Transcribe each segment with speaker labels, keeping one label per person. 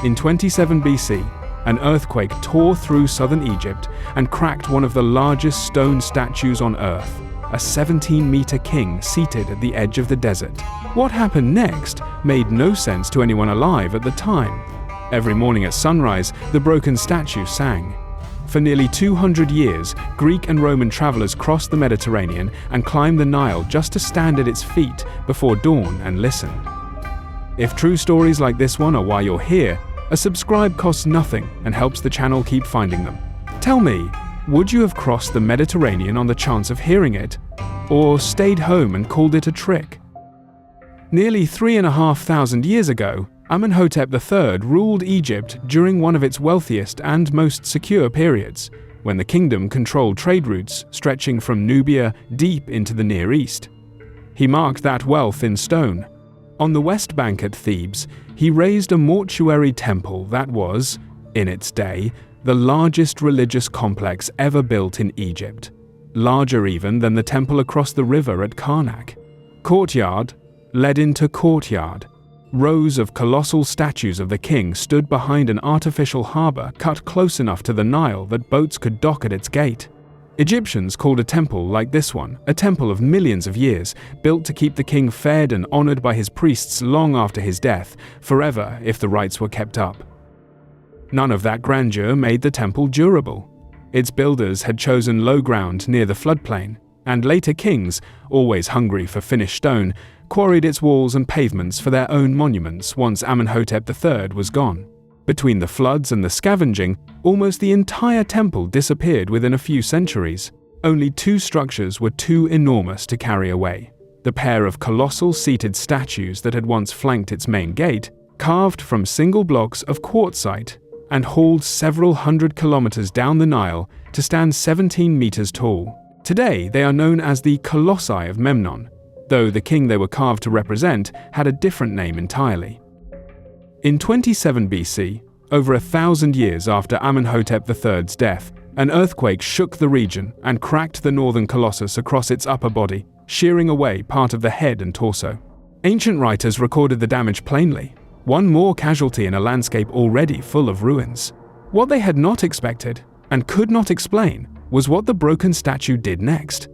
Speaker 1: In 27 BC, an earthquake tore through southern Egypt and cracked one of the largest stone statues on Earth, a 17-meter king seated at the edge of the desert. What happened next made no sense to anyone alive at the time. Every morning at sunrise, the broken statue sang. For nearly 200 years, Greek and Roman travelers crossed the Mediterranean and climbed the Nile just to stand at its feet before dawn and listen. If true stories like this one are why you're here, a subscribe costs nothing and helps the channel keep finding them. Tell me, would you have crossed the Mediterranean on the chance of hearing it? Or stayed home and called it a trick? Nearly 3,500 years ago, Amenhotep III ruled Egypt during one of its wealthiest and most secure periods, when the kingdom controlled trade routes stretching from Nubia deep into the Near East. He marked that wealth in stone. On the West Bank at Thebes, he raised a mortuary temple that was, in its day, the largest religious complex ever built in Egypt, larger even than the temple across the river at Karnak. Courtyard led into courtyard. Rows of colossal statues of the king stood behind an artificial harbor cut close enough to the Nile that boats could dock at its gate. Egyptians called a temple like this one a temple of millions of years, built to keep the king fed and honored by his priests long after his death, forever if the rites were kept up. None of that grandeur made the temple durable. Its builders had chosen low ground near the floodplain, and later kings, always hungry for finished stone, quarried its walls and pavements for their own monuments once Amenhotep III was gone. Between the floods and the scavenging, almost the entire temple disappeared within a few centuries. Only two structures were too enormous to carry away: the pair of colossal seated statues that had once flanked its main gate, carved from single blocks of quartzite and hauled several hundred kilometers down the Nile to stand 17 meters tall. Today, they are known as the Colossi of Memnon, though the king they were carved to represent had a different name entirely. In 27 BC, over 1,000 years after Amenhotep III's death, an earthquake shook the region and cracked the northern Colossus across its upper body, shearing away part of the head and torso. Ancient writers recorded the damage plainly: one more casualty in a landscape already full of ruins. What they had not expected, and could not explain, was what the broken statue did next.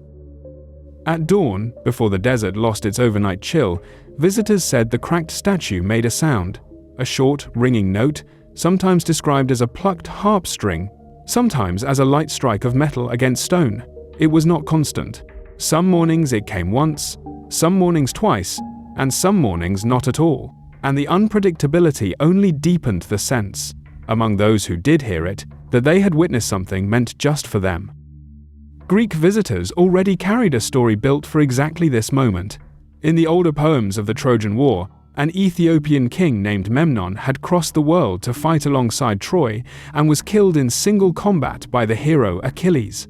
Speaker 1: At dawn, before the desert lost its overnight chill, visitors said the cracked statue made a sound, a short, ringing note, sometimes described as a plucked harp string, sometimes as a light strike of metal against stone. It was not constant. Some mornings it came once, some mornings twice, and some mornings not at all, and the unpredictability only deepened the sense, among those who did hear it, that they had witnessed something meant just for them. Greek visitors already carried a story built for exactly this moment. In the older poems of the Trojan War, an Ethiopian king named Memnon had crossed the world to fight alongside Troy and was killed in single combat by the hero Achilles.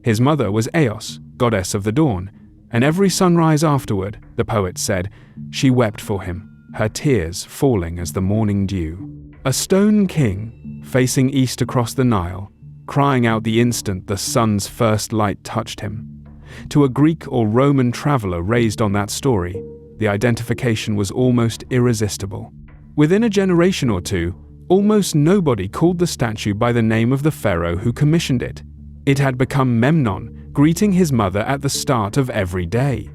Speaker 1: His mother was Eos, goddess of the dawn, and every sunrise afterward, the poet said, she wept for him, her tears falling as the morning dew. A stone king, facing east across the Nile, crying out the instant the sun's first light touched him. To a Greek or Roman traveler raised on that story, the identification was almost irresistible. Within a generation or two, almost nobody called the statue by the name of the pharaoh who commissioned it. It had become Memnon, greeting his mother at the start of every day.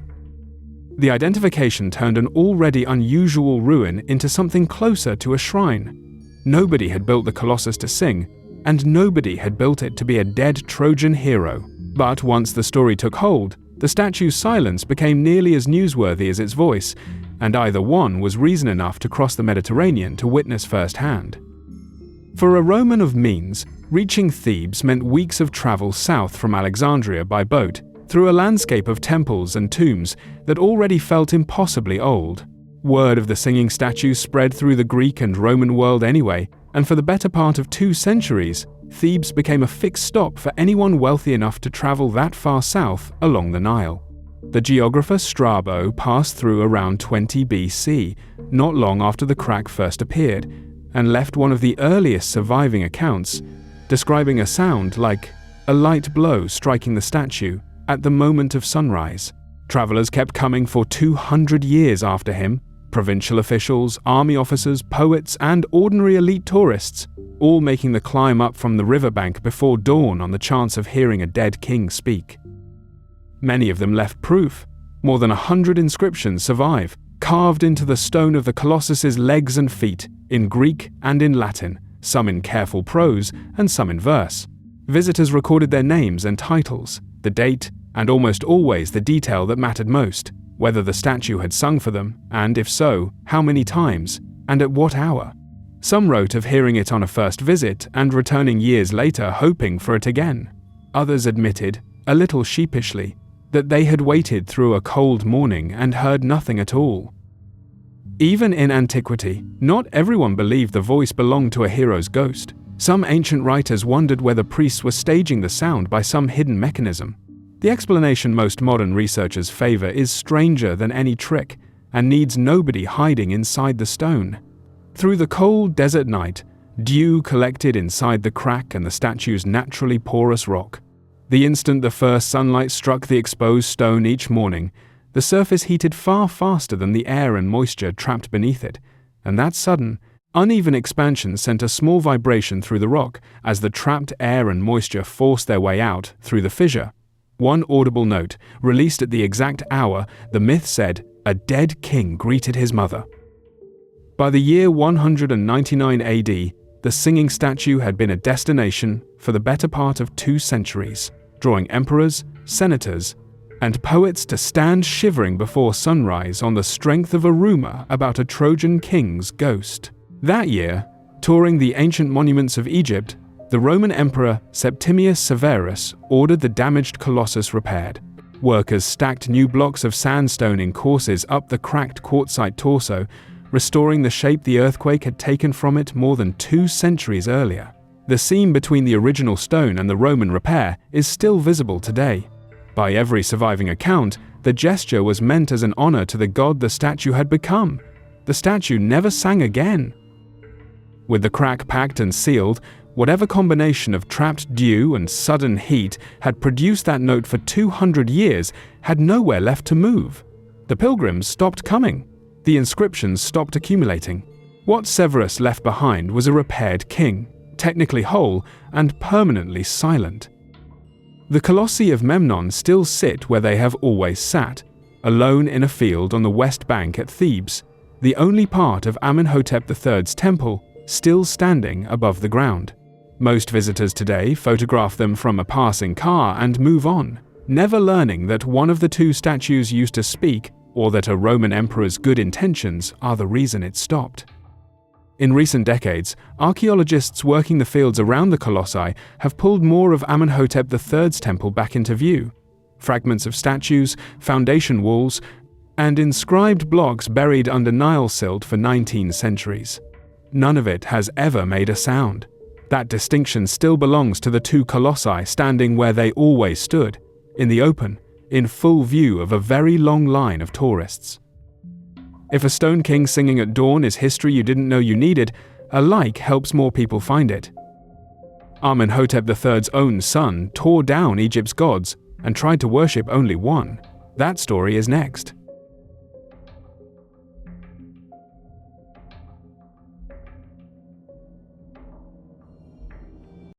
Speaker 1: The identification turned an already unusual ruin into something closer to a shrine. Nobody had built the Colossus to sing, and nobody had built it to be a dead Trojan hero. But once the story took hold, the statue's silence became nearly as newsworthy as its voice, and either one was reason enough to cross the Mediterranean to witness firsthand. For a Roman of means, reaching Thebes meant weeks of travel south from Alexandria by boat, through a landscape of temples and tombs that already felt impossibly old. Word of the singing statue spread through the Greek and Roman world anyway, and for the better part of 2 centuries, Thebes became a fixed stop for anyone wealthy enough to travel that far south along the Nile. The geographer Strabo passed through around 20 BC, not long after the crack first appeared, and left one of the earliest surviving accounts, describing a sound like a light blow striking the statue at the moment of sunrise. Travelers kept coming for 200 years after him, provincial officials, army officers, poets, and ordinary elite tourists, all making the climb up from the riverbank before dawn on the chance of hearing a dead king speak. Many of them left proof. More than 100 inscriptions survive, carved into the stone of the Colossus's legs and feet, in Greek and in Latin, some in careful prose and some in verse. Visitors recorded their names and titles, the date, and almost always the detail that mattered most, whether the statue had sung for them, and if so, how many times, and at what hour. Some wrote of hearing it on a first visit and returning years later hoping for it again. Others admitted, a little sheepishly, that they had waited through a cold morning and heard nothing at all. Even in antiquity, not everyone believed the voice belonged to a hero's ghost. Some ancient writers wondered whether priests were staging the sound by some hidden mechanism. The explanation most modern researchers favor is stranger than any trick and needs nobody hiding inside the stone. Through the cold desert night, dew collected inside the crack and the statue's naturally porous rock. The instant the first sunlight struck the exposed stone each morning, the surface heated far faster than the air and moisture trapped beneath it, and that sudden, uneven expansion sent a small vibration through the rock as the trapped air and moisture forced their way out through the fissure. One audible note, released at the exact hour, the myth said, a dead king greeted his mother. By the year 199 AD, the singing statue had been a destination for the better part of 2 centuries, drawing emperors, senators, and poets to stand shivering before sunrise on the strength of a rumor about a Trojan king's ghost. That year, touring the ancient monuments of Egypt, the Roman Emperor Septimius Severus ordered the damaged Colossus repaired. Workers stacked new blocks of sandstone in courses up the cracked quartzite torso, restoring the shape the earthquake had taken from it more than 2 centuries earlier. The seam between the original stone and the Roman repair is still visible today. By every surviving account, the gesture was meant as an honor to the god the statue had become. The statue never sang again. With the crack packed and sealed, whatever combination of trapped dew and sudden heat had produced that note for 200 years had nowhere left to move. The pilgrims stopped coming. The inscriptions stopped accumulating. What Severus left behind was a repaired king, technically whole and permanently silent. The Colossi of Memnon still sit where they have always sat, alone in a field on the west bank at Thebes, the only part of Amenhotep III's temple still standing above the ground. Most visitors today photograph them from a passing car and move on, never learning that one of the 2 statues used to speak or that a Roman emperor's good intentions are the reason it stopped. In recent decades, archaeologists working the fields around the Colossi have pulled more of Amenhotep III's temple back into view. Fragments of statues, foundation walls, and inscribed blocks buried under Nile silt for 19 centuries. None of it has ever made a sound. That distinction still belongs to the 2 colossi standing where they always stood, in the open, in full view of a very long line of tourists. If a stone king singing at dawn is history you didn't know you needed, a like helps more people find it. Amenhotep III's own son tore down Egypt's gods and tried to worship only one. That story is next.